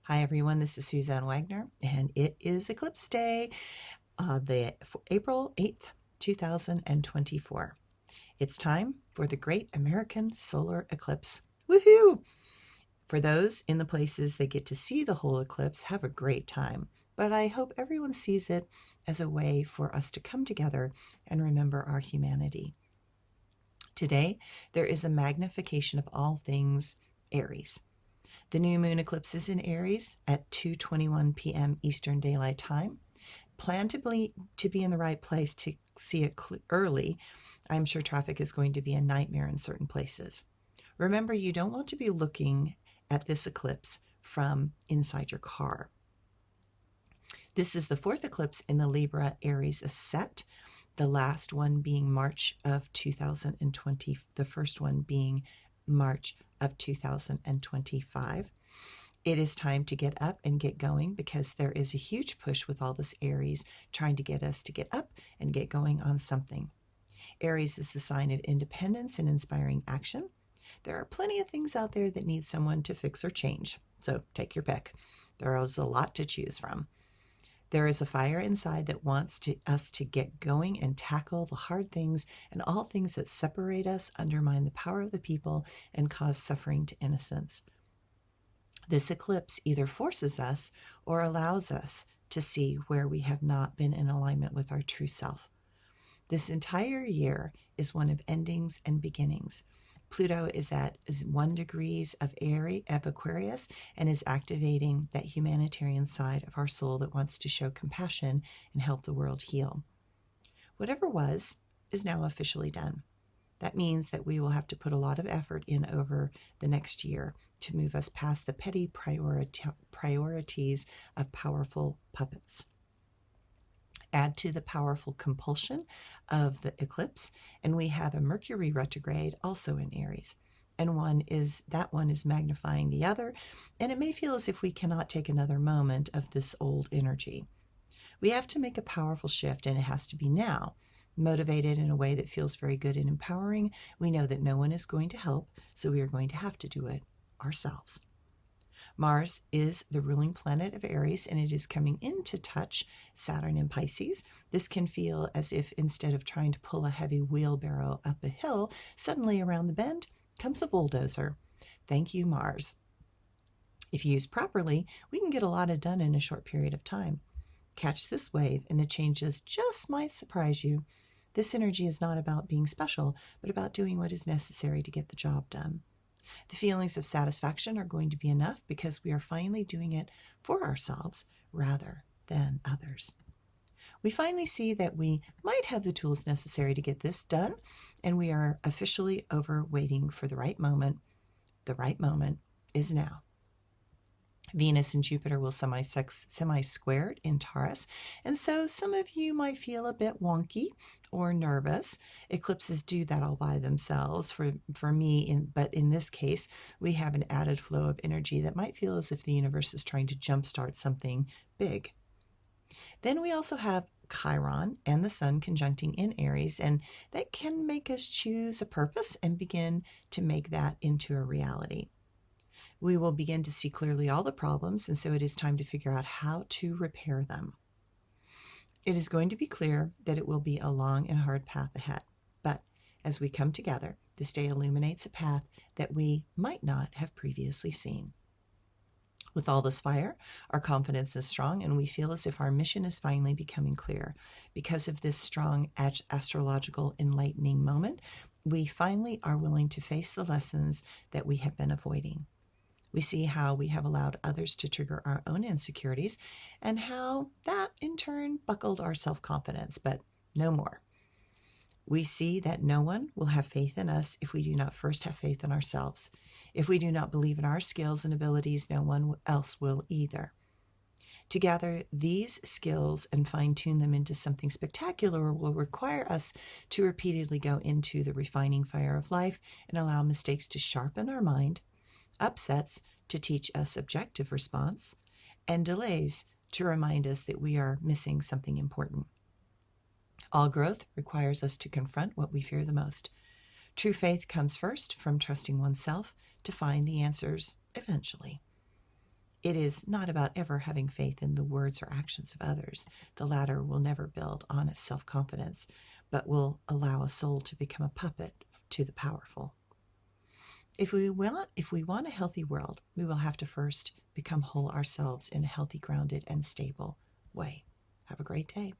Hi everyone, this is Suzanne Wagner, and it is Eclipse Day, April 8th, 2024. It's time for the Great American Solar Eclipse. Woohoo! For those in the places that get to see the whole eclipse, have a great time. But I hope everyone sees it as a way for us to come together and remember our humanity. Today, there is a magnification of all things Aries. The new moon eclipse is in Aries at 2:21 p.m. Eastern Daylight Time. Plan to be in the right place to see it early. I'm sure traffic is going to be a nightmare in certain places. Remember, you don't want to be looking at this eclipse from inside your car. This is the fourth eclipse in the Libra Aries ascent, the last one being March of 2020, the first one being March of 2025. It is time to get up and get going because there is a huge push with all this Aries trying to get us to get up and get going on something. Aries is the sign of independence and inspiring action. There are plenty of things out there that need someone to fix or change, so take your pick. There is a lot to choose from. There is a fire inside that wants us to get going and tackle the hard things and all things that separate us, undermine the power of the people, and cause suffering to innocence. This eclipse either forces us or allows us to see where we have not been in alignment with our true self. This entire year is one of endings and beginnings. Pluto is at 1 degree of Aquarius and is activating that humanitarian side of our soul that wants to show compassion and help the world heal. Whatever was is now officially done. That means that we will have to put a lot of effort in over the next year to move us past the petty priorities of powerful puppets. Add to the powerful compulsion of the eclipse, and we have a Mercury retrograde also in Aries. And that one is magnifying the other, and it may feel as if we cannot take another moment of this old energy. We have to make a powerful shift, and it has to be now. Motivated in a way that feels very good and empowering, we know that no one is going to help, so we are going to have to do it ourselves. Mars is the ruling planet of Aries, and it is coming into touch Saturn in Pisces. This can feel as if instead of trying to pull a heavy wheelbarrow up a hill, suddenly around the bend comes a bulldozer. Thank you, Mars. If used properly, we can get a lot done in a short period of time. Catch this wave, and the changes just might surprise you. This energy is not about being special, but about doing what is necessary to get the job done. The feelings of satisfaction are going to be enough because we are finally doing it for ourselves rather than others. We finally see that we might have the tools necessary to get this done, and we are officially over waiting for the right moment. The right moment is now. Venus and Jupiter will semi-squared in Taurus, and so some of you might feel a bit wonky or nervous. Eclipses do that all by themselves for me, but in this case, we have an added flow of energy that might feel as if the universe is trying to jumpstart something big. Then we also have Chiron and the Sun conjuncting in Aries, and that can make us choose a purpose and begin to make that into a reality. We will begin to see clearly all the problems, and so it is time to figure out how to repair them. It is going to be clear that it will be a long and hard path ahead, but as we come together, this day illuminates a path that we might not have previously seen. With all this fire, our confidence is strong, and we feel as if our mission is finally becoming clear. Because of this strong astrological enlightening moment, we finally are willing to face the lessons that we have been avoiding. We see how we have allowed others to trigger our own insecurities and how that in turn buckled our self-confidence, but no more. We see that no one will have faith in us if we do not first have faith in ourselves. If we do not believe in our skills and abilities, no one else will either. To gather these skills and fine-tune them into something spectacular will require us to repeatedly go into the refining fire of life and allow mistakes to sharpen our mind, upsets to teach us objective response, and delays to remind us that we are missing something important. All growth requires us to confront what we fear the most. True faith comes first from trusting oneself to find the answers eventually. It is not about ever having faith in the words or actions of others. The latter will never build honest self-confidence, but will allow a soul to become a puppet to the powerful. If we want a healthy world, we will have to first become whole ourselves in a healthy, grounded, and stable way. Have a great day.